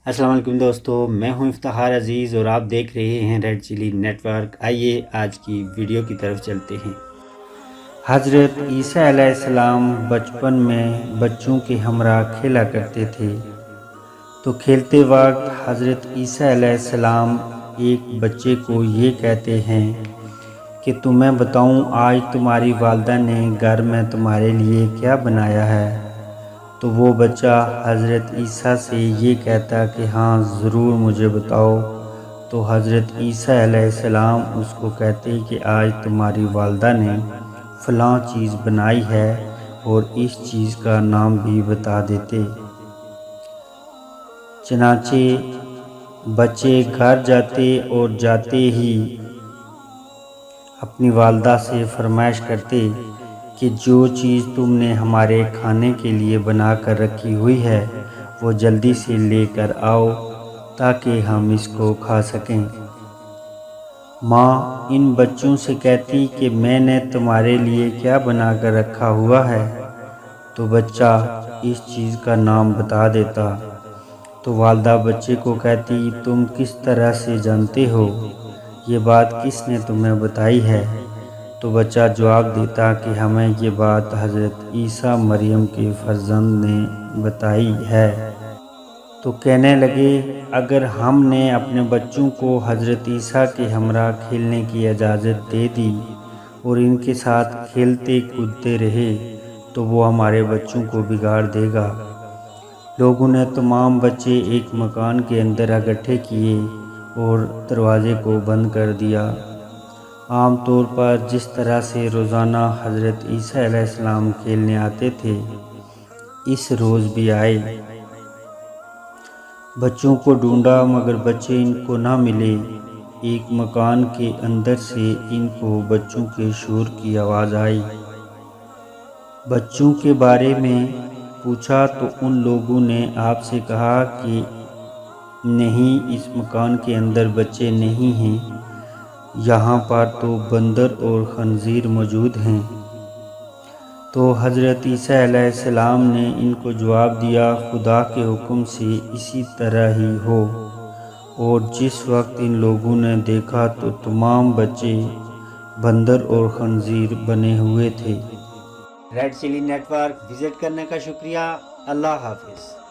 السلام علیکم دوستو، میں ہوں افتخار عزیز اور آپ دیکھ رہے ہیں ریڈ چلی نیٹ ورک۔ آئیے آج کی ویڈیو کی طرف چلتے ہیں۔ حضرت عیسیٰ علیہ السلام بچپن میں بچوں کے ہمراہ کھیلا کرتے تھے، تو کھیلتے وقت حضرت عیسیٰ علیہ السلام ایک بچے کو یہ کہتے ہیں کہ تمہیں بتاؤں آج تمہاری والدہ نے گھر میں تمہارے لیے کیا بنایا ہے؟ تو وہ بچہ حضرت عیسیٰ سے یہ کہتا کہ ہاں ضرور مجھے بتاؤ۔ تو حضرت عیسیٰ علیہ السلام اس کو کہتے کہ آج تمہاری والدہ نے فلاں چیز بنائی ہے اور اس چیز کا نام بھی بتا دیتے۔ چنانچہ بچے گھر جاتے اور جاتے ہی اپنی والدہ سے فرمائش کرتے کہ جو چیز تم نے ہمارے کھانے کے لیے بنا کر رکھی ہوئی ہے وہ جلدی سے لے کر آؤ تاکہ ہم اس کو کھا سکیں۔ ماں ان بچوں سے کہتی کہ میں نے تمہارے لیے کیا بنا کر رکھا ہوا ہے؟ تو بچہ اس چیز کا نام بتا دیتا۔ تو والدہ بچے کو کہتی تم کس طرح سے جانتے ہو؟ یہ بات کس نے تمہیں بتائی ہے؟ تو بچہ جواب دیتا کہ ہمیں یہ بات حضرت عیسیٰ مریم کے فرزند نے بتائی ہے۔ تو کہنے لگے اگر ہم نے اپنے بچوں کو حضرت عیسیٰ کے ہمراہ کھیلنے کی اجازت دے دی اور ان کے ساتھ کھیلتے کودتے رہے تو وہ ہمارے بچوں کو بگاڑ دے گا۔ لوگوں نے تمام بچے ایک مکان کے اندر اکٹھے کیے اور دروازے کو بند کر دیا۔ عام طور پر جس طرح سے روزانہ حضرت عیسیٰ علیہ السلام کھیلنے آتے تھے اس روز بھی آئے۔ بچوں کو ڈھونڈا مگر بچے ان کو نہ ملے۔ ایک مکان کے اندر سے ان کو بچوں کے شور کی آواز آئی۔ بچوں کے بارے میں پوچھا تو ان لوگوں نے آپ سے کہا کہ نہیں، اس مکان کے اندر بچے نہیں ہیں، یہاں پر تو بندر اور خنزیر موجود ہیں۔ تو حضرت عیسیٰ علیہ السلام نے ان کو جواب دیا خدا کے حکم سے اسی طرح ہی ہو۔ اور جس وقت ان لوگوں نے دیکھا تو تمام بچے بندر اور خنزیر بنے ہوئے تھے۔ Red chilli net work visit کرنے کا شکریہ۔ اللہ حافظ۔